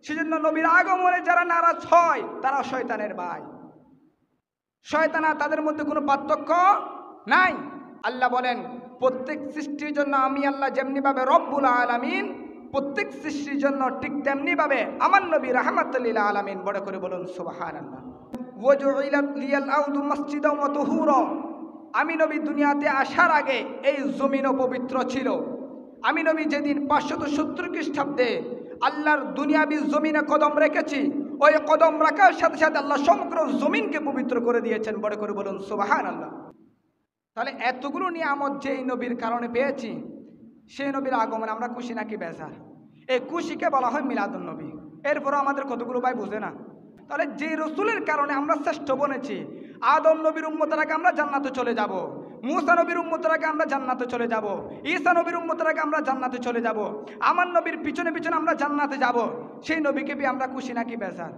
সেজন্য নবীর আগমনে যারা নারাজ হয় তারা শয়তানের ভাই। শয়তান আর তাদের মধ্যে কোনো পার্থক্য নাই। আল্লাহ বলেন প্রত্যেক সৃষ্টির জন্য আমি আল্লাহ যেমনিভাবে রব্বুল আলামিন, প্রত্যেক সৃষ্টির জন্য ঠিক তেমনিভাবে আমার নবী রাহমাতুল লিল আলামিন। বড় করে বলুন সুবহানাল্লাহ। ওয়াজুইলাত লিয়াল আরদু মাসজিদাও ওয়া তুহুরা। আমি নবী দুনিয়াতে আসার আগে এই জমিনও পবিত্র ছিল। আমি নবী যেদিন 570 খ্রিস্টাব্দে আল্লাহর দুনিয়াবি জমিনে কদম রেখেছি, ওই কদম রাখার সাথে সাথে আল্লাহ সমগ্র জমিনকে পবিত্র করে দিয়েছেন। বড় করে বলুন সুবহানাল্লাহ। তাহলে এতগুলো নিয়ামত যেই নবীর কারণে পেয়েছি, সেই নবীর আগমনে আমরা খুশি নাকি বেজার? এই খুশিকে বলা হয় মিলাদুন নবী। এরপরও আমাদের কতগুলো ভাই বুঝে না। তাহলে যে রসুলের কারণে আমরা শ্রেষ্ঠ বনেছি, আদম নবীর উম্মতের আগে আমরা জান্নাতে চলে যাব, মুসা নবীর উম্মতের আগে আমরা জান্নাতে চলে যাব, ঈসা নবীর উম্মতের আগে আমরা জান্নাতে চলে যাব, আমার নবীর পিছনে পিছনে আমরা জান্নাতে যাব, সেই নবীকে পেয়ে আমরা খুশি নাকি বেজার?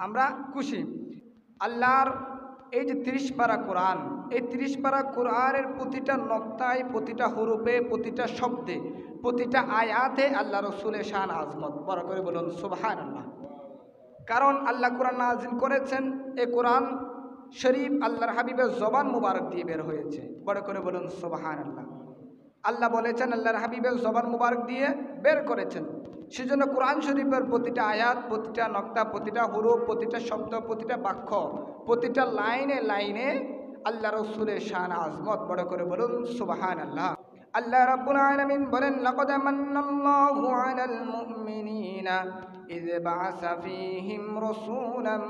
আমরা খুশি। আল্লাহর এই যে 30 পারা কোরআন, এই 30 পারা কোরআনের প্রতিটা নক্তায়, প্রতিটা হরফে, প্রতিটা শব্দে, প্রতিটা আয়াতে আল্লাহ রসুলের শান আজমত। বড় করে বলুন সুবহানাল্লাহ। কারণ আল্লাহ কোরআন নাজিল করেছেন, এই কোরআন শরীফ আল্লাহর হাবিবের জবান মুবারক দিয়ে বের হয়েছে। বড় করে বলুন সুবহানাল্লাহ। আল্লাহ বলেছেন আল্লাহর হাবিবের জবান মুবারক দিয়ে বের করেছেন। সেজন্য কোরআন শরীফের প্রতিটা আয়াত, প্রতিটা নক্তা, প্রতিটা হুরুফ, প্রতিটা শব্দ, প্রতিটা বাক্য, প্রতিটা লাইনে লাইনে আল্লাহ রসুলের শান আজমত। বড় করে বলুন সুবহানাল্লাহ। আল্লাহ রাব্বুল আলামিন বলেন লাকাদ মান্নাল্লাহু আলাল মুমিনিনা ইয বাআসা ফীহিম রাসূলাম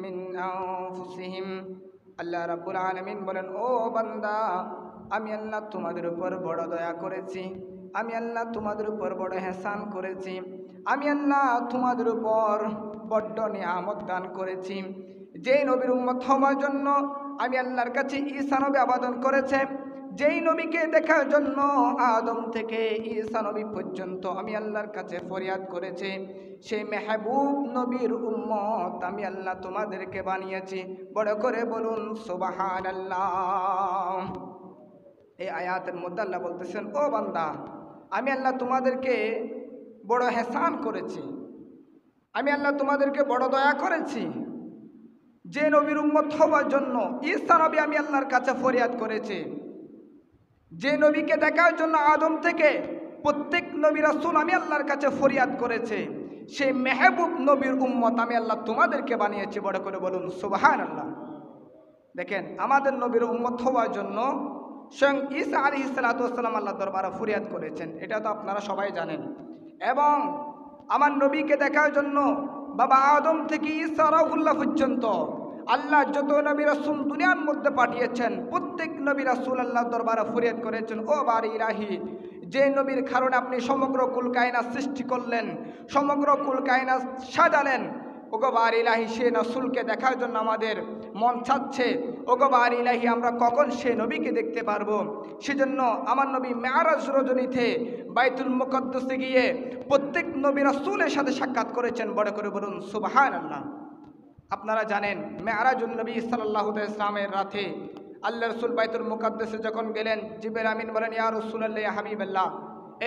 মিন আনফুসিহিম। আল্লাহ রাব্বুল আলামিন বলেন, ও বান্দা, আমি আল্লাহ তোমাদের উপর বড় দয়া করেছি, আমি আল্লাহ তোমাদের উপর বড় ইহসান করেছি, আমি আল্লাহ তোমাদের উপর বড় নিয়ামত দান করেছি। যেই নবীর উম্মত হওয়ার জন্য আমি আল্লাহর কাছে ঈসা নবী আবেদন করেছে, যেই নবীকে দেখার জন্য আদম থেকে ঈসা নবী পর্যন্ত আমি আল্লাহর কাছে ফরিয়াদ করেছি, সেই মেহবুব নবীর উম্মত আমি আল্লাহ তোমাদেরকে বানিয়েছি। বড় করে বলুন সুবহানাল্লাহ। এই আয়াতের মধ্যে আল্লাহ বলতেছেন, ও বান্দা, আমি আল্লাহ তোমাদেরকে বড় ইহসান করেছি, আমি আল্লাহ তোমাদেরকে বড় দয়া করেছি। যে নবীর উম্মত হওয়ার জন্য ঈসা নবী আমি আল্লাহর কাছে ফরিয়াদ করেছি, যে নবীকে দেখার জন্য আদম থেকে প্রত্যেক নবী রাসূল আমি আল্লাহর কাছে ফরিয়াদ করেছে, সেই মেহবুব নবীর উম্মত আমি আল্লাহ তোমাদেরকে বানিয়েছি। বড় করে বলুন সুবহানাল্লাহ। দেখেন, আমাদের নবীর উম্মত হওয়ার জন্য স্বয়ং ঈসা আলাইহিস সালাতু ওয়াস সালাম আল্লাহর দরবারে ফরিয়াদ করেছেন, এটা তো আপনারা সবাই জানেন। এবং আমার নবীকে দেখার জন্য বাবা আদম থেকে ঈসা রাহুল্লাহ পর্যন্ত আল্লাহ যত নবী রাসূল দুনিয়ার মধ্যে পাঠিয়েছেন, প্রত্যেক নবী রাসূল আল্লাহর দরবারে ফরিয়াদ করেছেন, ও বারি ইলাহি, যে নবীর কারণে আপনি সমগ্র কুল কায়নাত সৃষ্টি করলেন, সমগ্র কুল কায়নাত সাজালেন, ওগো বারি ইলাহি, সে রাসূলকে দেখার জন্য আমাদের মন চাচ্ছে। ওগো বারি ইলাহি, আমরা কখন সে নবীকে দেখতে পারবো? সেজন্য আমার নবী মেরাজ রজনীতে বাইতুল মুকদ্দাসে গিয়ে প্রত্যেক নবী রাসূলের সাথে সাক্ষাৎ করেছেন। বড় করে বলুন সুবহানাল্লাহ। আপনারা জানেন, মেরাজুন নবী সাল্লাল্লাহু আলাইহি ওয়াসাল্লামের রাতে আল্লাহ রসুল বাইতুল মুকদ্দাসে যখন গেলেন, জিবরিল আমিন বলেন, ইয়া রাসূলুল্লাহ, ইয়া হাবিবাল্লাহ,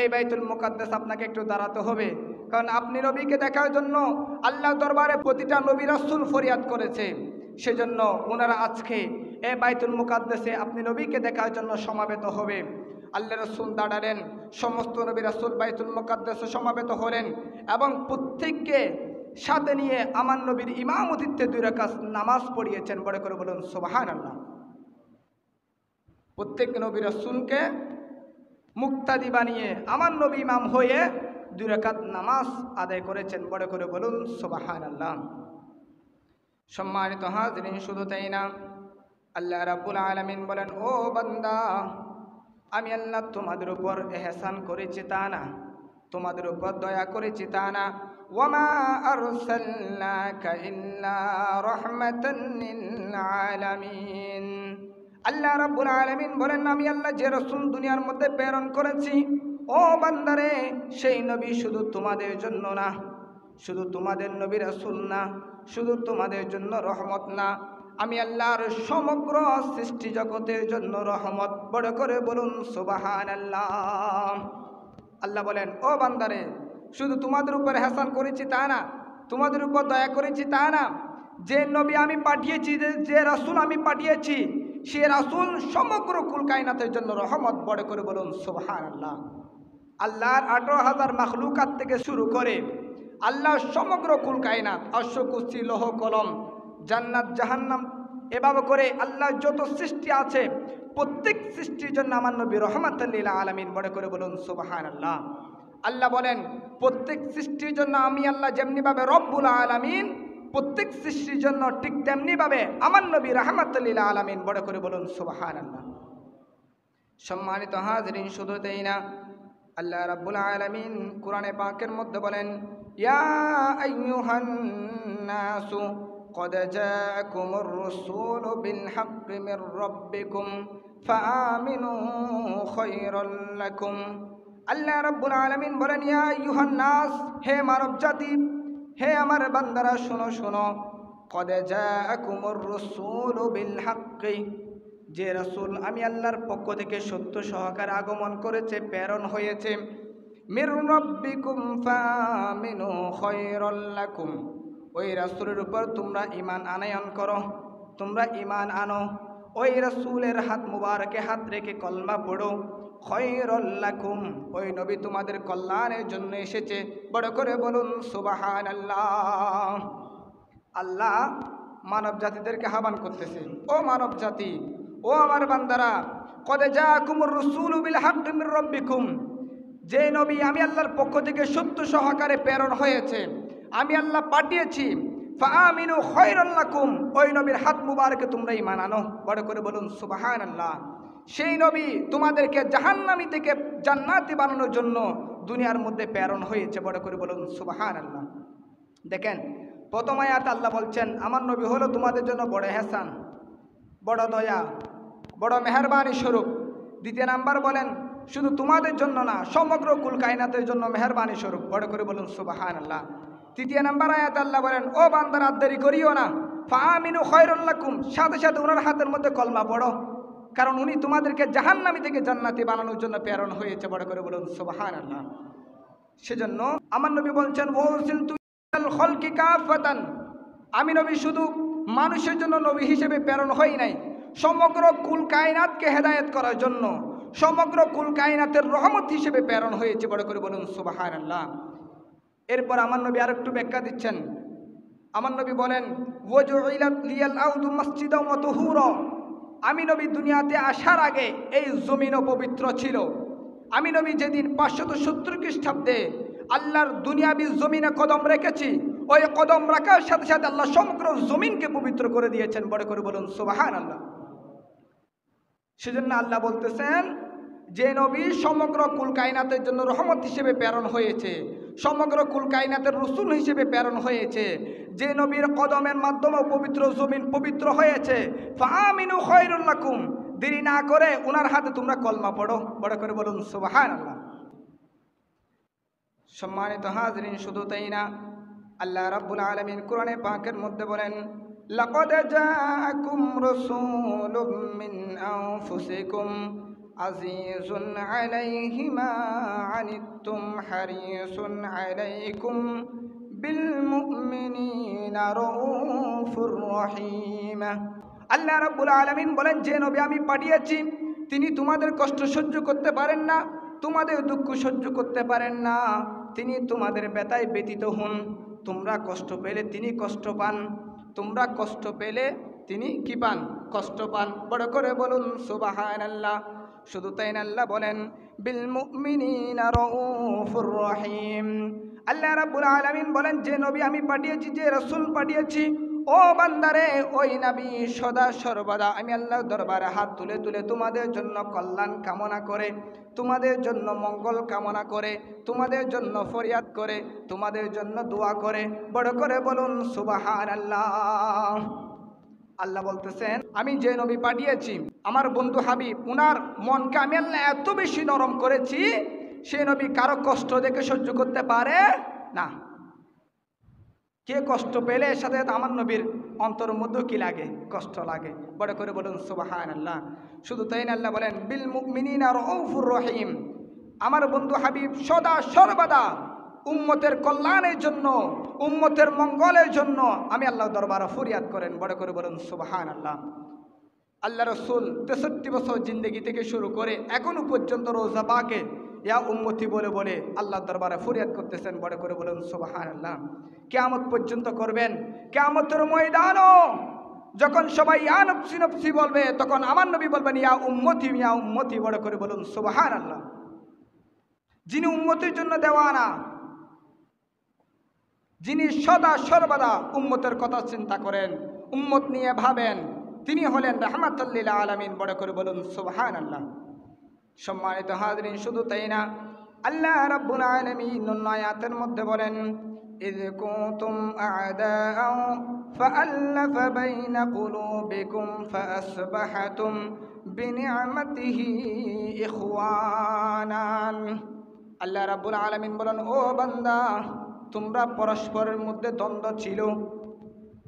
এই বাইতুল মুকদ্দাস আপনাকে একটু দাঁড়াতে হবে, কারণ আপনি নবীকে দেখার জন্য আল্লাহ দরবারে প্রতিটা নবী রাসূল ফরিয়াদ করেছে। সেজন্য ওনারা আজকে এই বাইতুল মুকদ্দাসে আপনি নবীকে দেখার জন্য সমাবেত হবে। আল্লাহ রসুল দাঁড়ালেন, সমস্ত নবী রাসূল বাইতুল মুকদ্দাসে সমাবেত হলেন এবং প্রত্যেককে সাথে নিয়ে আমার নবীর ইমামতিত্বে 2 রাকাত নামাজ পড়িয়েছেন। বড় করে বলুন সুবহানাল্লাহ। প্রত্যেক নবী রাসূলকে মুক্তাদি বানিয়ে আমার নবী ইমাম হয়ে 2 রাকাত নামাজ আদায় করেছেন। বড় করে বলুন সুবহানাল্লাহ। সম্মানিত হাজিরিন, শুধু তাই না, আল্লাহ রাব্বুল আলামিন বলেন, ও বান্দা, আমি আল্লাহ তোমাদের উপর ইহসান করেছি তা না, তোমাদের উপর দয়া করেছি তা না, ওয়ামা আরসালনাকা ইল্লা রাহমাতান লিল আলামিন। আল্লাহ রাব্বুল আলামিন বলেন, আমি আল্লাহ যে রাসূল দুনিয়ার মধ্যে প্রেরণ করেছি, ও বান্দারে, সেই নবী শুধু তোমাদের জন্য না, শুধু তোমাদের নবী রাসূল না, শুধু তোমাদের জন্য রহমত না, আমি আল্লাহর সমগ্র সৃষ্টি জগতের জন্য রহমত। বড় করে বলুন সুবহানাল্লাহ। আল্লাহ বলেন, ও বান্দারে, শুধু তোমাদের উপর ইহসান করেছি তা না, তোমাদের উপর দয়া করেছি তা না, যে নবী আমি পাঠিয়েছি, যে রাসূল আমি পাঠিয়েছি, সে রাসূল সমগ্র কুল কায়নাতের জন্য রহমত। বড় করে বলুন সুবহানাল্লাহ। আল্লাহর 18,000 মাখলুকাত থেকে শুরু করে আল্লাহর সমগ্র কুল কায়নাত, অশ্ব কুরসি লৌহ কলম জান্নাত জাহান্নাম, এভাবে করে আল্লাহর যত সৃষ্টি আছে প্রত্যেক সৃষ্টির জন্য আমার নবী রহমাতুল লিল আলামিন। বড় করে বলুন সুবহানাল্লাহ। আল্লাহ বলেন প্রত্যেক সৃষ্টির জন্য আমি আল্লাহ যেমনিভাবে রব্বুল আলামিন, প্রত্যেক সৃষ্টির জন্য ঠিক তেমনিভাবে আমার নবী রহমাতুল লিল আলামিন। বড় করে বলুন সুবহানাল্লাহ। সম্মানিত হাজরিন, শুধু তাই না, আল্লাহ রাব্বুল আলামিন কোরআনে পাকের মধ্যে বলেন, ইয়া আইয়ুহান নাসু قد جاءكم الرسول بالحق من ربكم فآمنوا خيرا لكم। আল্লাহ রাব্বুল আলামিন বলেন, ইয়া আইয়ুহান নাস, হে মানব জাতি, হে আমার বান্দারা, শোনো শোনো, قد جاءكم الرسول بالحق, যে রাসূল আমি আল্লাহর পক্ষ থেকে সত্য সহকারে আগমন করেছে, প্রেরণ হয়েছে, মির রাব্বিকুম ফাআমিনু খায়রাল লাকুম, ওই রাসূলের উপর তোমরা ঈমান আনয়ন করো, তোমরা ঈমান আনো, ওই রাসূলের হাত মুবারকে হাত রেখে কলমা পড়ো, খায়রাল লাকুম, ওই নবী তোমাদের কল্যাণের জন্য এসেছে। বড় করে বলুন সুবহানাল্লাহ। আল্লাহ মানব জাতিদেরকে আহ্বান করতেছে, ও মানব জাতি, ও আমার বান্দারা, কদ জাআকুমুর রাসূলু বিল হাক্কি মির রাব্বিকুম, যে নবী আমি আল্লাহর পক্ষ থেকে সত্য সহকারে প্রেরণ হয়েছে, আমি আল্লাহ পাঠিয়েছি, ফাআমিনু খায়রাল লাকুম, ওই নবীর হাত মুবারকে তোমরা ঈমান আনো। বড় করে বলুন সুবহানাল্লাহ। সেই নবী তোমাদেরকে জাহান্নামী থেকে জান্নাতি বানানোর জন্য দুনিয়ার মধ্যে প্রেরণ হয়েছে। বড় করে বলুন সুবহানাল্লাহ। দেখেন, প্রথম আয়াত আল্লাহ বলছেন আমার নবী হলো তোমাদের জন্য বড় ইহসান, বড় দয়া, বড় মেহেরবানি স্বরূপ। দ্বিতীয় নাম্বার বলেন শুধু তোমাদের জন্য না, সমগ্র কুল কায়নাতের জন্য মেহেরবানি স্বরূপ। বড় করে বলুন সুবহানাল্লাহ। তৃতীয় নাম্বার আয়াত আল্লাহ বলেন, ও বান্দারা দেরি করিও না, ফাআমিনু খায়রাল লাকুম, সাথে সাথে ওনার হাতের মধ্যে কলমা পড়ো, কারণ উনি তোমাদেরকে জাহান্নামী থেকে জান্নাতি বানানোর জন্য প্রেরণ হয়েছে। বড় করে বলুন সুবহানাল্লাহ। সেজন্য আমার নবী বলছেন, ওয়ারসিলতু ইলাল খালকি কাফাতান, আমি নবী শুধু মানুষের জন্য নবী হিসেবে প্রেরণ হই নাই, সমগ্র কুল কায়নাতকে হেদায়েত করার জন্য, সমগ্র কুল কায়নাতের রহমত হিসেবে প্রেরণ হয়েছে। বড় করে বলুন সুবহানাল্লাহ। এরপর আমার নবী আরেকটু ব্যাখ্যা দিচ্ছেন। আমার নবী বলেন, ওয়াজুইলাত লিয়াল আরদু মাসজিদাও ওয়া তুহুরা, আমি নবী দুনিয়াতে আসার আগে এই জমিনও পবিত্র ছিল। আমি নবী যেদিন 570 খ্রিস্টাব্দে আল্লাহর দুনিয়াবি জমিনে কদম রেখেছি, ওই কদম রাখার সাথে সাথে আল্লাহ সমগ্র জমিনকে পবিত্র করে দিয়েছেন। বড় করে বলুন সুবহানাল্লাহ। সেজন্য আল্লাহ বলতেছেন, যে নবী সমগ্র কুল কায়নাতের জন্য রহমত হিসেবে প্রেরণ হয়েছে, সমগ্র কুল কায়নাতের রাসূল হিসেবে প্রেরণ হয়েছে, যে নবীর কদমের মাধ্যমে পবিত্র জমিন পবিত্র হয়েছে, ফাআমিনু খায়রাল লাকুম, দেরি না করে ওনার হাতে তোমরা কলমা পড়ো। বড় করে বলুন সুবহানাল্লাহ। সম্মানিত হাজরিন, শুধু তাই না, আল্লাহ রাব্বুল আলামিন কোরআনে পাকের মধ্যে বলেন, লাকাদ জাআকুম রাসূলুম মিন আনফুসিকুম আজিজুন আলাইহি মা আনিতুম হারিসুন আলাইকুম বিল মুমিনিনা রাউফুর রহিম। আল্লাহ রাব্বুল আলামিন বলেন, যে নবী আমি পাঠিয়েছি তিনি তোমাদের কষ্ট সহ্য করতে পারেন না, তোমাদের দুঃখ সহ্য করতে পারেন না, তিনি তোমাদের ব্যথায় ব্যতীত হন। তোমরা কষ্ট পেলে তিনি কষ্ট পান, তোমরা কষ্ট পেলে তিনি কি পান? কষ্ট পান। বড় করে বলুন সুবহানাল্লাহ। শুধু তাই না, আল্লাহ বলেন বিল মুমিনিনা রাউফুর রহিম। আল্লাহ রাব্বুল আলামিন বলেন, যে নবী আমি পাঠিয়েছি, যে রাসূল পাঠিয়েছি, ও বান্দারে, ওই নবী সদা সর্বদা আমি আল্লাহর দরবারে হাত তুলে তুলে তোমাদের জন্য কল্যাণ কামনা করে, তোমাদের জন্য মঙ্গল কামনা করে, তোমাদের জন্য ফরিয়াদ করে, তোমাদের জন্য দোয়া করে। বড় করে বলুন সুবহানাল্লাহ। আল্লাহ বলতেছেন, আমি যে নবী পাঠিয়েছি আমার বন্ধু হাবিব, উনার মনকে আমি আল্লাহ এত বেশি নরম করেছি, সে নবী কারো কষ্ট দেখে সহ্য করতে পারে না। কে কষ্ট পেলে এর সাথে আমার নবীর অন্তরের মধ্যে কি লাগে? কষ্ট লাগে। বড় করে বলুন সুবহানাল্লাহ। শুধু তাই না, আল্লাহ বলেন বিল মুমিনিনা রাউফুর রহিম, আমার বন্ধু হাবিব সদা সর্বদা উম্মতের কল্যাণের জন্য, উম্মতের মঙ্গলের জন্য আমি আল্লাহ দরবারে ফরিয়াদ করেন, বড় করে বলুন সুবহানাল্লাহ। আল্লাহ রসুল 63 বছর জিন্দগি থেকে শুরু করে এখনো পর্যন্ত রোজা পাকে ইয়া উম্মতি বলে বলে আল্লাহ দরবারে ফরিয়াদ করতেছেন, বড় করে বলুন সুবহানাল্লাহ। কিয়ামত পর্যন্ত করবেন। কিয়ামতের ময়দানও যখন সবাই ইয়া নফসি নফসি বলবে, তখন আমার নবী বলবেন ইয়া উম্মতি, বড় করে বলুন সুবহানাল্লাহ। যিনি উম্মতের জন্য দেওয়ানা, যিনি সদা সর্বদা উম্মতের কথা চিন্তা করেন, উম্মত নিয়ে ভাবেন, তিনি হলেন রাহমাতুল লিল আলামিন, বড় করে বলুন সুবহানাল্লাহ। সম্মানিত হাজরিন, শুধু তাই না, আল্লাহ রাব্বুল আলামিন আয়াতের মধ্যে বলেন ইয কুনতুম আ'দাআ ফাআল্লাফা বাইনা কুলুবিকুম ফাআসবাহতুম বিনি'মাতিহি ইখওয়ানান। আল্লাহ রাব্বুল আলামিন বলেন, ও বান্দা, তোমরা পরস্পরের মধ্যে দ্বন্দ্ব ছিল,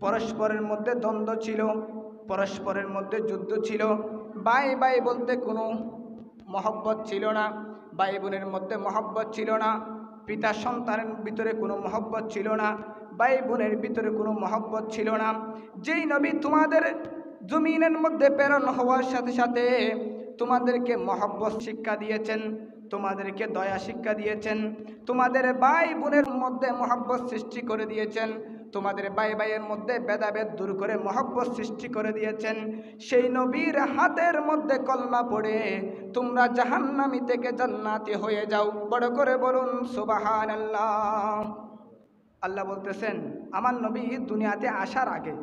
পরস্পরের মধ্যে দ্বন্দ্ব ছিল, পরস্পরের মধ্যে যুদ্ধ ছিল, ভাই ভাই বলতে কোনো মহব্বত ছিল না, ভাই বোনের মধ্যে মহব্বত ছিল না, পিতা সন্তানের ভিতরে কোনো মহব্বত ছিল না, ভাই বোনের ভিতরে কোনো মহব্বত ছিল না। যেই নবী তোমাদের জমিনের মধ্যে প্রেরণ হওয়ার সাথে সাথে তোমাদেরকে মহব্বত শিক্ষা দিয়েছেন, তোমাদেরকে দয়া শিক্ষা দিয়েছেন, তোমাদের ভাই বোনের মধ্যে মহব্বত সৃষ্টি করে দিয়েছেন, তোমাদের ভাই ভাইয়ের মধ্যে ভেদাভেদ দূর করে মহব্বত সৃষ্টি করে দিয়েছেন। সেই নবীর হাতের মধ্যে কলমা পড়ে তোমরা জাহান্নামী থেকে জান্নাতি হয়ে যাও, বড় করে বলুন সুবহানাল্লাহ। আল্লাহ বলতেছেন, আমার নবী দুনিয়াতে আসার আগে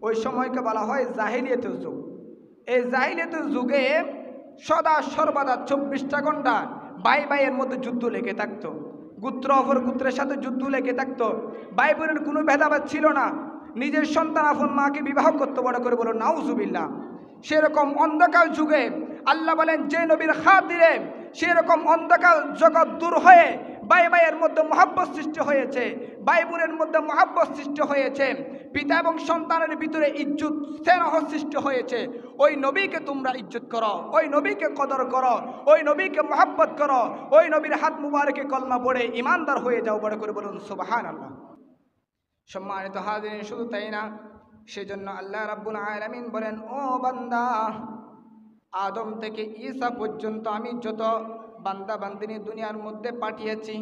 ওই সময়কে বলা হয় জাহিলিয়াতের যুগ। এই জাহিলিয়াতের যুগে সদা সর্বদা 24টা ঘন্টা ভাই ভাইয়ের মধ্যে যুদ্ধ লেগে থাকতো, গোত্র অপর গোত্রের সাথে যুদ্ধ লেগে থাকতো, ভাই বোনের কোনো ভেদাভেদ ছিল না, নিজের সন্তান আপন মাকে বিবাহ করতে, বড় করে বলো নাউজুবিল্লাহ। সেরকম অন্ধকার যুগে আল্লাহ বলেন যে নবীর খাতিরে সেরকম অন্ধকার জগৎ দূর হয়ে ভাই ভাইয়ের মধ্যে মহব্বত সৃষ্টি হয়েছে, ভাই বোনের মধ্যে মহব্বত সৃষ্টি হয়েছে, পিতা এবং সন্তানের ভিতরে ইজ্জত স্নেহ সৃষ্টি হয়েছে। ওই নবীকে তোমরা ইজ্জত করো, ওই নবীকে কদর করো, ওই নবীকে মহব্বত করো, ওই নবীর হাত মুবারকে কলমা পড়ে ইমানদার হয়ে যাও, বড় করে বলুন সুবহানাল্লাহ। সম্মানিত হাজিরিন, শুধু তাই না, সেজন্য আল্লাহ রাব্বুল আলামিন বলেন, ও বান্দা, আদম থেকে ঈসা পর্যন্ত আমি যত বান্দা বান্দিনী দুনিয়ার মধ্যে পাঠিয়েছি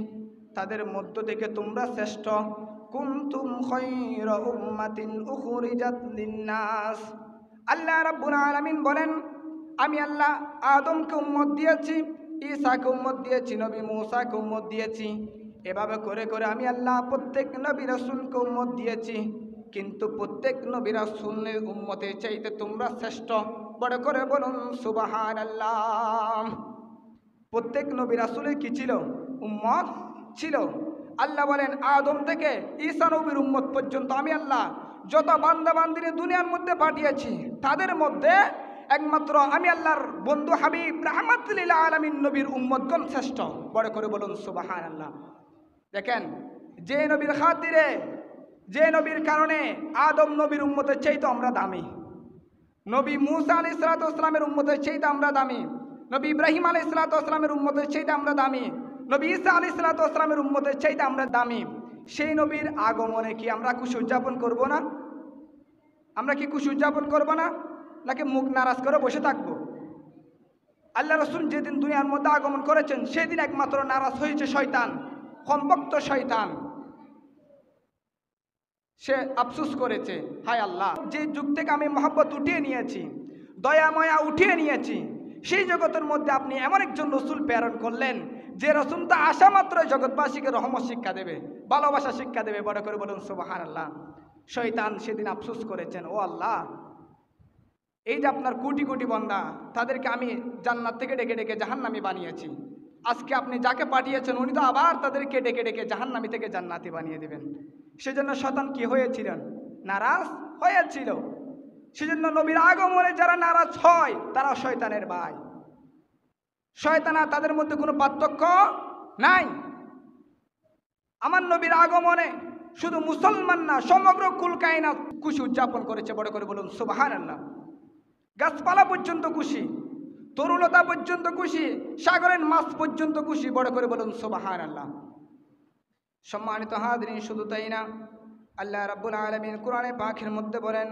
তাদের মধ্য থেকে তোমরা শ্রেষ্ঠ। কুনতুম খায়রা উম্মাতিন উখরিজাত লিন্নাস। আল্লাহ রাব্বুল আলামিন বলেন, আমি আল্লাহ আদমকে উম্মত দিয়েছি, ঈসাকে উম্মত দিয়েছি, নবী মূসাকে উম্মত দিয়েছি, এভাবে করে করে আমি আল্লাহ প্রত্যেক নবী রাসূলকে উম্মত দিয়েছি, কিন্তু প্রত্যেক নবী রাসূলের উম্মতের চাইতে তোমরা শ্রেষ্ঠ, বড় করে বলুন সুবহানাল্লাহ। প্রত্যেক নবী রাসূলের কি ছিল? উম্মত ছিল। আল্লাহ বলেন, আদম থেকে ঈসা নবীর উম্মত পর্যন্ত আমি আল্লাহ যত বান্দা বান্দিনী দুনিয়ার মধ্যে পাঠিয়েছি তাদের মধ্যে একমাত্র আমি আল্লাহর বন্ধু হাবিব রাহমাতুল লিল আলামিন নবীর উম্মতগণ শ্রেষ্ঠ, বড় করে বলুন সুবহানাল্লাহ। দেখেন, যে নবীর খাতিরে, যে নবীর কারণে আদম নবীর উম্মতের চাইতে আমরা দামি, নবী মূসা আলাইহিস সালাতু ওয়াস সালামের উম্মতের চাইতে আমরা দামি, নবী ইব্রাহিম আলাইহিস সালাতু ওয়াস সালামের উম্মতের চাইতে আমরা দামি, নবী ঈসা আলাইহিস সালাতু ওয়াস সালামের উম্মতের চাইতে আমরা দামি। সেই নবীর আগমনে কি আমরা খুশি উদযাপন করব না? আমরা কি খুশি উদযাপন করব না, নাকি মুখ নারাজ করে বসে থাকবো? আল্লাহ রাসূল যেদিন দুনিয়ার মধ্যে আগমন করেছেন সেদিন একমাত্র নারাজ হয়েছে শয়তান, কমবক্ত শয়তান। সে আফসোস করেছে, হায় আল্লাহ, যে যুগ থেকে আমি মহব্বত উঠিয়ে নিয়েছি, দয়া ময়া উঠিয়ে নিয়েছি, সেই জগতের মধ্যে আপনি এমন একজন রসুল প্রেরণ করলেন যে রসুলটা আসা মাত্র জগৎবাসীকে রহমত শিক্ষা দেবে, ভালোবাসা শিক্ষা দেবে, বড় করে বলুন সুবহানাল্লাহ। শয়তান সেদিন আফসোস করেছেন, ও আল্লাহ, এই যে আপনার কোটি কোটি বান্দা, তাদেরকে আমি জান্নাত থেকে ডেকে ডেকে জাহান্নামী বানিয়েছি, আজকে আপনি যাকে পাঠিয়েছেন উনি তো আবার তাদেরকে ডেকে ডেকে জাহান্নামী থেকে জান্নাতি বানিয়ে দেবেন। সেজন্য শয়তান কি হয়েছিলেন? নারাজ হয়েছিল। সেজন্য নবীর আগমনে যারা নারাজ হয় তারা শয়তানের ভাই। শয়তান আর তাদের মধ্যে কোনো পার্থক্য নাই। আমার নবীর আগমনে শুধু মুসলমান না, সমগ্র কুল কায়নাত খুশি উদযাপন করেছে, বড় করে বলুন সুবহানাল্লাহ। গাছপালা পর্যন্ত খুশি, তরুলতা পর্যন্ত খুশি, সাগরের মাছ পর্যন্ত খুশি, বড় করে বলুন সুবহানাল্লাহ। সম্মানিত হাজরিন, শুধু তাই না, আল্লাহ রাব্বুল আলামিন কোরআনে পাকের মধ্যে বলেন,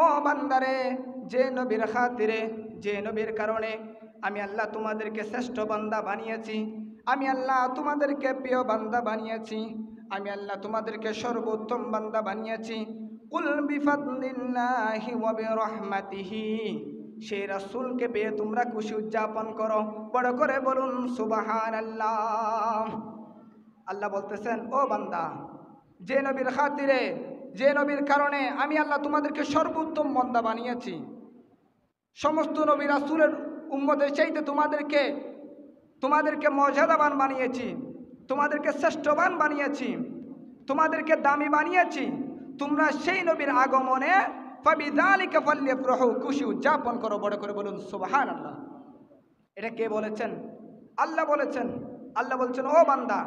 ও বান্দারে, যে নবীর খাতিরে, যে নবীর কারণে আমি আল্লাহ তোমাদেরকে শ্রেষ্ঠ বান্দা বানিয়েছি, আমি আল্লাহ তোমাদেরকে প্রিয় বান্দা বানিয়েছি, আমি আল্লাহ তোমাদেরকে সর্বোত্তম বান্দা বানিয়েছি। কুল বিফাদলিল্লাহি ওয়া বিরহমাতিহি, সেই রাসূলকে পেয়ে তোমরা খুশি উদযাপন করো। বড় করে বলুন সুবহানাল্লাহ। আল্লাহ বলতেছেন, ও বান্দা, যে নবীর খাতিরে, যে নবীর কারণে আমি আল্লাহ তোমাদেরকে সর্বোত্তম বান্দা বানিয়েছি, সমস্ত নবী রাসূলের উম্মতের চাইতে তোমাদেরকে মর্যাদাবান বানিয়েছি, তোমাদেরকে শ্রেষ্ঠবান বানিয়েছি, তোমাদেরকে দামি বানিয়েছি। তোমরা সেই নবীর আগমনে ফাবিযালিকা ফালইফরাহু, খুশি উদযাপন করো। বড় করে বলুন সুবহানাল্লাহ। এটা কে বলেছেন? আল্লাহ বলেছেন। আল্লাহ বলছেন, ও বান্দা,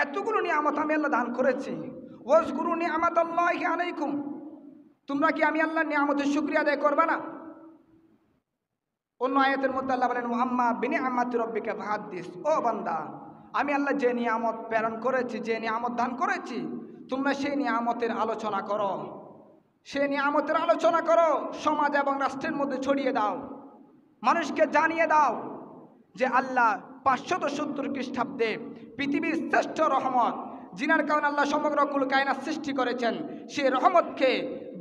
এতগুলো নিয়ামত আমি আল্লাহ দান করেছি। ওয়াজকুরু নি'মাতাল্লাহি আলাইকুম, তোমরা কি আমি আল্লাহর নিয়ামতের শুকরিয়া আদায় করবে না? অন্য আয়াতের মধ্যে আল্লাহ বলেন, আম্মা বিনিআমাতি রাব্বিকা ফাহাদ্দিস, ও বান্দা, আমি আল্লাহ যে নিয়ামত প্রেরণ করেছি, যে নিয়ামত দান করেছি, তোমরা সেই নিয়ামতের আলোচনা করো, সেই নিয়ামতের আলোচনা করো, সমাজ এবং রাষ্ট্রের মধ্যে ছড়িয়ে দাও, মানুষকে জানিয়ে দাও যে আল্লাহ 570 খ্রিস্টাব্দে পৃথিবীর শ্রেষ্ঠ রহমত, যিনার কারণে আল্লাহ সমগ্র কুল কায়নাত সৃষ্টি করেছেন, সেই রহমতকে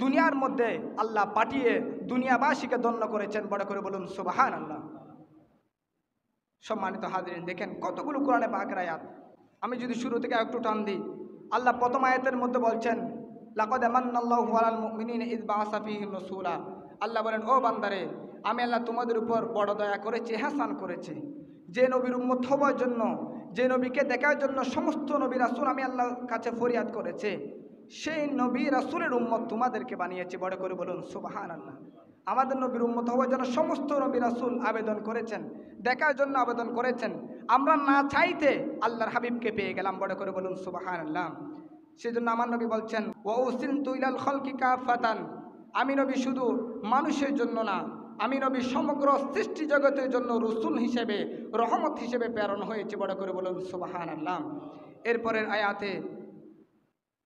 দুনিয়ার মধ্যে আল্লাহ পাঠিয়ে দুনিয়াবাসীকে ধন্য করেছেন। বড় করে বলুন সুবহানাল্লাহ। সম্মানিত হাজরিন, দেখেন কতগুলো কোরআনে পাকের আয়াত। আমি যদি শুরু থেকে একটু টান দিই, আল্লাহ প্রথম আয়াতের মধ্যে বলছেন, লাকাদ মান্নাল্লাহু আলাল মুমিনিনা ইয বাআসা ফীহিম রাসূলা। আল্লাহ বলেন, ও বান্দারে, আমি আল্লাহ তোমাদের উপর বড় দয়া করেছি, ইহসান করেছি। যে নবীর উম্মত হওয়ার জন্য, যে নবীকে দেখার জন্য সমস্ত নবী রাসূল আমি আল্লাহর কাছে ফরিয়াদ করেছে, সেই নবী রাসূলের উম্মত তোমাদেরকে বানিয়েছি। বড় করে বলুন সুবহানাল্লাহ। আমাদের নবীর উম্মত হওয়ার জন্য সমস্ত নবী রাসূল আবেদন করেছেন, দেখার জন্য আবেদন করেছেন। আমরা না চাইতে আল্লাহর হাবিবকে পেয়ে গেলাম। বড় করে বলুন সুবহানাল্লাহ। সেজন্য আমার নবী বলছেন, ওয়া উরসিলতু ইলাল খালকি কাফাতান, আমি নবী শুধু মানুষের জন্য না, আমি নবী সমগ্র সৃষ্টি জগতের জন্য রসুল হিসেবে, রহমত হিসেবে প্রেরণ হয়েছে। বড় করে বলুন সুবহানাল্লাহ। এরপরের আয়াতে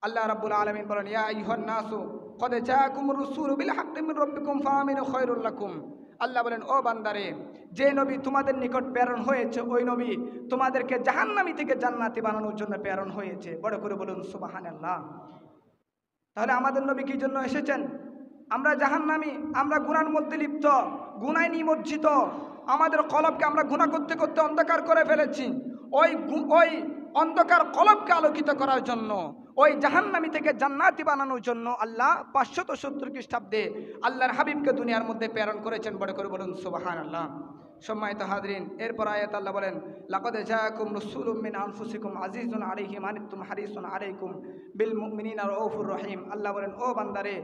আল্লাহ রাব্বুল আলামিন বলেন, ইয়া আইয়ুহান নাসু কদ জাআকুমুর রাসূলু বিল হাক্কি মির রাব্বিকুম ফাআমিনু খায়রুল লাকুম। আল্লাহ বলেন, ও বান্দারে, যে নবী তোমাদের নিকট প্রেরণ হয়েছে, ওই নবী তোমাদেরকে জাহান্নামী থেকে জান্নাতি বানানোর জন্য প্রেরণ হয়েছে। বড় করে বলুন সুবহানাল্লাহ। তাহলে আমাদের নবী কি জন্য এসেছেন? আমরা জাহান্নামী, আমরা গুনার মধ্যে লিপ্ত, গুনায় নিমজ্জিত, আমাদের কলবকে আমরা গুনাহ করতে করতে অন্ধকার করে ফেলেছি। ওই অন্ধকার কলবকে আলোকিত করার জন্য, ওই জাহান্নামী থেকে জান্নাতি বানানোর জন্য আল্লাহ 570 খ্রিস্টাব্দে আল্লাহর হাবিবকে দুনিয়ার মধ্যে প্রেরণ করেছেন। বড় করে বলুন সুবহানাল্লাহ। সম্মানিত হাজরিন, এরপর আয়াত আল্লাহ বলেন, লাকাদ জাআকুম রাসূলুম মিন আনফুসিকুম আজিজুন আলাইহি মা আনিতুম হারিসুন আলাইকুম বিল মুমিনিনা রাউফুর রহিম। আল্লাহ বলেন, ও বান্দারে,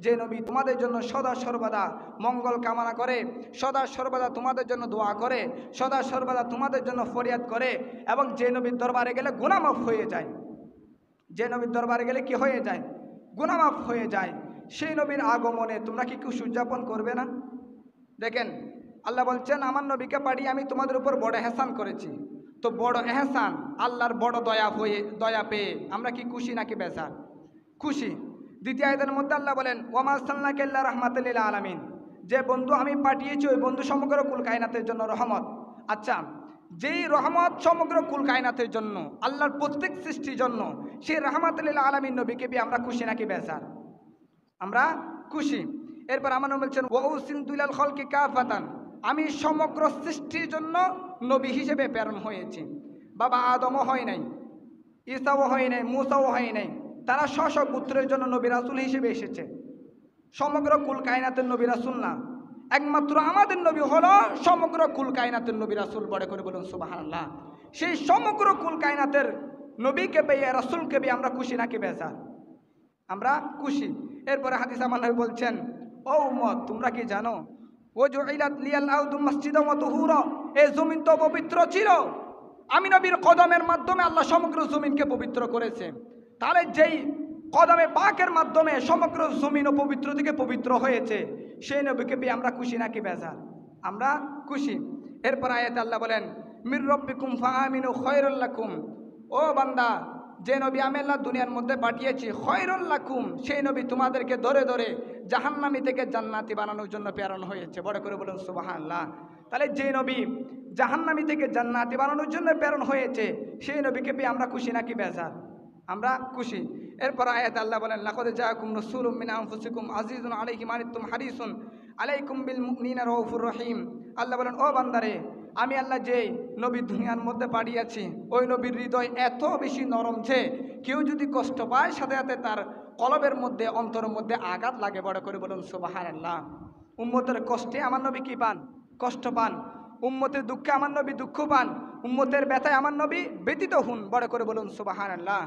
যে নবী তোমাদের জন্য সদা সর্বদা মঙ্গল কামনা করে, সদা সর্বদা তোমাদের জন্য দোয়া করে, সদা সর্বদা তোমাদের জন্য ফরিয়াদ করে, এবং যে নবীর দরবারে গেলে গুনাহ মাফ হয়ে যায়, যে নবীর দরবারে গেলে কি হয়ে যায়? গুনাহ মাফ হয়ে যায়। সেই নবীর আগমনে তোমরা কি খুশি উদযাপন করবে না? দেখেন, আল্লাহ বলছেন, আমার নবীকে পাঠিয়ে আমি তোমাদের উপর বড় এহসান করেছি। তো বড় এহসান, আল্লাহর বড় দয়া পেয়ে আমরা কি খুশি নাকি বেজার? খুশি। দ্বিতীয় আয়াতের মধ্যে আল্লাহ বলেন, ওয়ামা আরসালনাকা ইল্লা রাহমাতাল লিল আলামিন, যে বন্ধু আমি পাঠিয়েছি ওই বন্ধু সমগ্র কুল কায়নাতের জন্য রহমত। আচ্ছা, যেই রহমত সমগ্র কুল কায়নাতের জন্য, আল্লাহর প্রত্যেক সৃষ্টির জন্য, সেই রাহমাতুল লিল আলামিন নবীকে পেয়ে আমরা খুশি নাকি বেজার? আমরা খুশি। এরপর আমার নবী বলছেন, ওয়া উরসিলতু ইলাল খালকি কাফাতান, আমি সমগ্র সৃষ্টির জন্য নবী হিসেবে প্রেরণ হয়েছি। বাবা আদমও হয় নাই, ঈসাও হয় নাই, মুসাও হয় নাই, তারা স্ব পুত্রের জন্য নবী রাসূল হিসেবে এসেছে। সমগ্র কুল কায়নাতের নবী রাসূল না, একমাত্র আমাদের নবী হলো সমগ্র কুল কায়নাতের নবী রাসূল। বড় করে বলুন সুবহানাল্লাহ। সেই সমগ্র কুল কায়নাতের নবীকে পেয়ে, রাসূলকে পেয়ে আমরা খুশি নাকি বেজার? আমরা খুশি। এরপরে হাদিস আমার নবী বলছেন, ও উম্মত, তোমরা কি জানো, ওয়াজুইলাত লিয়াল আরদু মাসজিদাও ওয়া তুহুরা, এই জমিন তো পবিত্র ছিল, আমি নবীর কদমের মাধ্যমে আল্লাহ সমগ্র জমিনকে পবিত্র করেছে। তাহলে যেই কদমে পাকের মাধ্যমে সমগ্র জমিন ও পবিত্র থেকে পবিত্র হয়েছে, সেই নবীকে পেয়ে আমরা খুশি নাকি বেজার? আমরা খুশি। এরপর আয়াতে আল্লাহ বলেন, মির রাব্বিকুম ফাআমিনু খায়রুল লাকুম, ও বান্দা, যে নবী আমি আল্লাহ দুনিয়ার মধ্যে পাঠিয়েছি খয়রুল লাকুম, সেই নবী তোমাদেরকে ধরে ধরে জাহান্নামী থেকে জান্নাতি বানানোর জন্য প্রেরণ হয়েছে। বড় করে বলুন সুবহানাল্লাহ। তাহলে যে নবী জাহান্নামী থেকে জান্নাতি বানানোর জন্য প্রেরণ হয়েছে, সেই নবীকে পেয়ে আমরা খুশি নাকি বেজার? আমরা খুশি। এরপর আয়াতে আল্লাহ বলেন, লাকাদ জাআকুম রাসূলুম মিন আনফুসিকুম আজিজুন আলাইহি মা আনিতুম হারিসুন আলাইকুম বিল মুমিনিনা রাউফুর রহিম। আল্লাহ বলেন, ও বান্দারে, আমি আল্লাহ যেই নবী দুনিয়ার মধ্যে পাঠিয়েছি, ওই নবীর হৃদয় এত বেশি নরম যে কেউ যদি কষ্ট পায় সাথে সাথে তার কলবের মধ্যে, অন্তরের মধ্যে আঘাত লাগে। বড় করে বলুন সুবহানাল্লাহ। উম্মতের কষ্টে আমার নবী কি পান? কষ্ট পান। উম্মতের দুঃখে আমার নবী দুঃখ পান। উম্মতের ব্যথায় আমার নবী ব্যতীত হুন। বড় করে বলুন সুবহানাল্লাহ।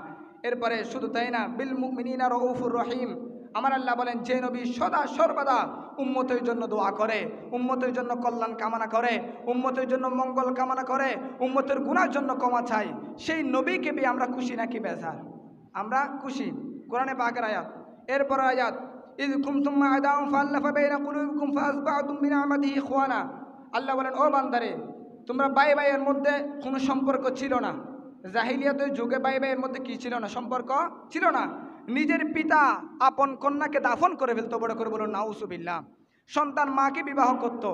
এরপরে শুধু তাই না, বিল মুমিনিনা রাউফুর রহিম। আমার আল্লাহ বলেন, যে নবী সদা সর্বদা উম্মতের জন্য দোয়া করে, উম্মতের জন্য কল্যাণ কামনা করে, উম্মতের জন্য মঙ্গল কামনা করে, উম্মতের গুনার জন্য ক্ষমা চাই, সেই নবীকে পেয়ে আমরা খুশি নাকি বেজার? আমরা খুশি। কোরআনে পাকের আয়াত। এরপর আয়াত, ইয কুনতুম আ'দাআন ফাআল্লাফা বাইনা কুলুবিকুম ফাআসবাহতুম বিনি'মাতিহি ইখওয়ানা। আল্লাহ বলেন, ও বান্দারে, তোমরা ভাই ভাইয়ের মধ্যে কোনো সম্পর্ক ছিল না। জাহিলিয়াতের যুগে ভাই ভাইয়ের মধ্যে কি ছিল না? সম্পর্ক ছিল না। নিজের পিতা আপন কন্যাকে দাফন করে ফেলতো। বড় করে বলুন নাউজুবিল্লাহ। সন্তান মাকে বিবাহ করত।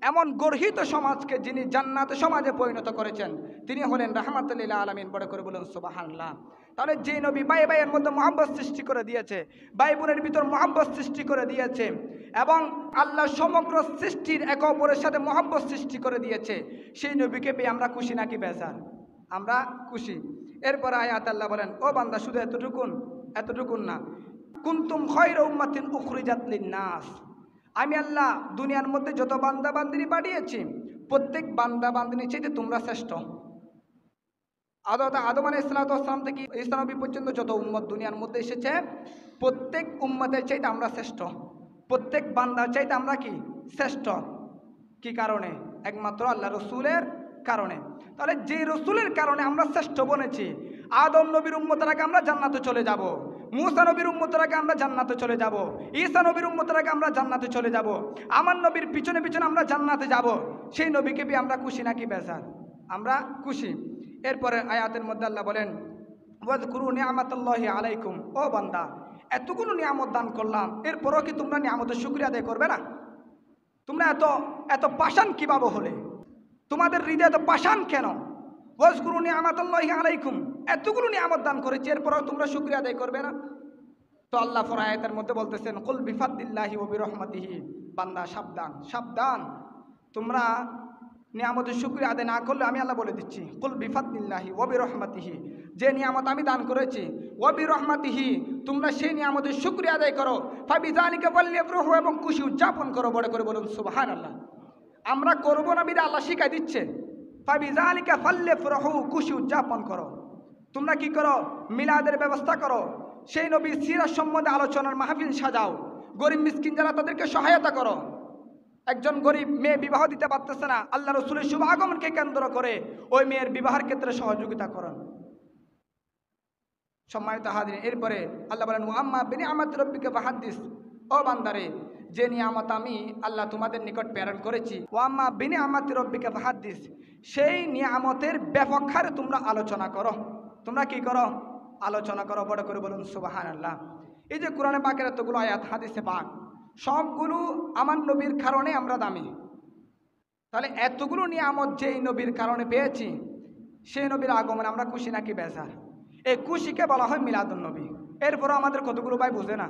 এমন গর্হিত সমাজকে যিনি জান্নাতে সমাজে পরিণত করেছেন, তিনি হলেন রাহমাতুল লিল আলামিন। বড় করে বলুন সুবহানাল্লাহ। তাহলে যে নবী ভাই ভাইয়ের মধ্যে মহব্বত সৃষ্টি করে দিয়েছে, ভাই বোনের ভিতর মহব্বত সৃষ্টি করে দিয়েছে, এবং আল্লাহ সমগ্র সৃষ্টির একে অপরের সাথে মহব্বত সৃষ্টি করে দিয়েছে, সেই নবীকে পেয়ে আমরা খুশি নাকি বেজার? আমরা খুশি। এরপর আয়াত আল্লাহ বলেন, ও বান্দা, শুধু এতটুকুন না, কুনতুম খায়রা উম্মাতিন উখরিজাত লিন-নাস। আমি আল্লাহ দুনিয়ার মধ্যে যত বান্দা বান্দিনী পাঠিয়েছি, প্রত্যেক বান্দা বান্দিনীর চাইতে তোমরা শ্রেষ্ঠ। আদম আলাইহিস সালাম থেকে ঈসা নবী পর্যন্ত যত উম্মত দুনিয়ার মধ্যে এসেছে, প্রত্যেক উম্মতের চাইতে আমরা শ্রেষ্ঠ। প্রত্যেক বান্দার চাইতে আমরা কি? শ্রেষ্ঠ। কি কারণে? একমাত্র আল্লাহ রসুলের কারণে। তাহলে যে রসুলের কারণে আমরা শ্রেষ্ঠ বনেছি, আদম নবীর উম্মতরাকে আমরা জান্নাতে চলে যাব, মুসা নবীর উম্মতরাকে আমরা জান্নাতে চলে যাব, ঈসা নবীর উম্মতরাকে আমরা জান্নাতে চলে যাব, আমার নবীর পিছনে পিছনে আমরা জান্নাতে যাব, সেই নবীকে পেয়ে আমরা খুশি নাকি বেজার? আমরা খুশি। এরপরে আয়াতের মধ্যে আল্লাহ বলেন, ওয়াজকুরু নি'মাতাল্লাহি আলাইকুম। ও বান্দা, এতগুলো নিয়ামত দান করলাম, এরপরও কি তোমরা নিয়ামতের শুকরিয়া আদায় করবে না? তোমরা এত পাষাণ কিভাবে হলে? তোমাদের হৃদয় এত পাষাণ কেন? ওয়াজকুরু নি'মাতাল্লাহি আলাইকুম, এতগুলো নিয়ামত দান করেছি, এরপরও তোমরা শুকরিয়া আদায় করবে না? তো আল্লাহ পরে আয়াতের মধ্যে বলতেছেন, কুল বিফাদলিল্লাহি ওয়া বিরহমাতিহি। বান্দা সাবধান, সাবধান, তোমরা নিয়ামতের শুকরিয়া আদায় না করলে আমি আল্লাহ বলে দিচ্ছি, কুল বিফাদলিল্লাহি ওয়া বিরহমাতিহি, যে নিয়ামত আমি দান করেছি, ওয়া বিরহমাতিহি, তোমরা সেই নিয়ামতের শুকরিয়া আদায় করো, ফাবিযালিকা ফালইফরাহু, এবং খুশি উদযাপন করো। বড় করে বলুন সুবহানাল্লাহ। আমরা করব না বিদা আল্লাহ শিখাই দিচ্ছে, ফাবিযালিকা ফালইফরাহু, খুশি উদযাপন করো। তোমরা কি করো? মিলাদের ব্যবস্থা করো, সেই নবীর সিরাত সম্বন্ধে আলোচনার মাহফিল সাজাও, গরিব মিসকিন যারা তাদেরকে সহায়তা করো। একজন গরিব মেয়ে বিবাহ দিতে পারতেছে না, আল্লাহ রসুলের শুভ আগমনকে কেন্দ্র করে ওই মেয়ের বিবাহের ক্ষেত্রে সহযোগিতা করেন। সম্মানিত হাজির, এরপরে আল্লাহ বলেন, ওয়াম্মা বিনিআমাতি রাব্বিকা ফাহাদ্দিস। ও বান্দারে, যে নিয়ামত আমি আল্লাহ তোমাদের নিকট প্রেরণ করেছি, ওয়াম্মা বিনিআমাতি রাব্বিকা ফাহাদ্দিস, সেই নিয়ামতের ব্যাপক হারে তোমরা আলোচনা করো। তোমরা কি করো? আলোচনা করো। বড় করে বলুন সুবহানাল্লাহ। এই যে কোরআনে পাকের এতগুলো আয়াত, হাদিসে পাক, সবগুলো আমার নবীর কারণে আমরা দামি। তাহলে এতগুলো নিয়ামত যেই নবীর কারণে পেয়েছি, সেই নবীর আগমনে আমরা খুশি নাকি বেজার? এই খুশিকে বলা হয় মিলাদুন নবী। এরপরও আমাদের কতগুলো ভাই বুঝে না।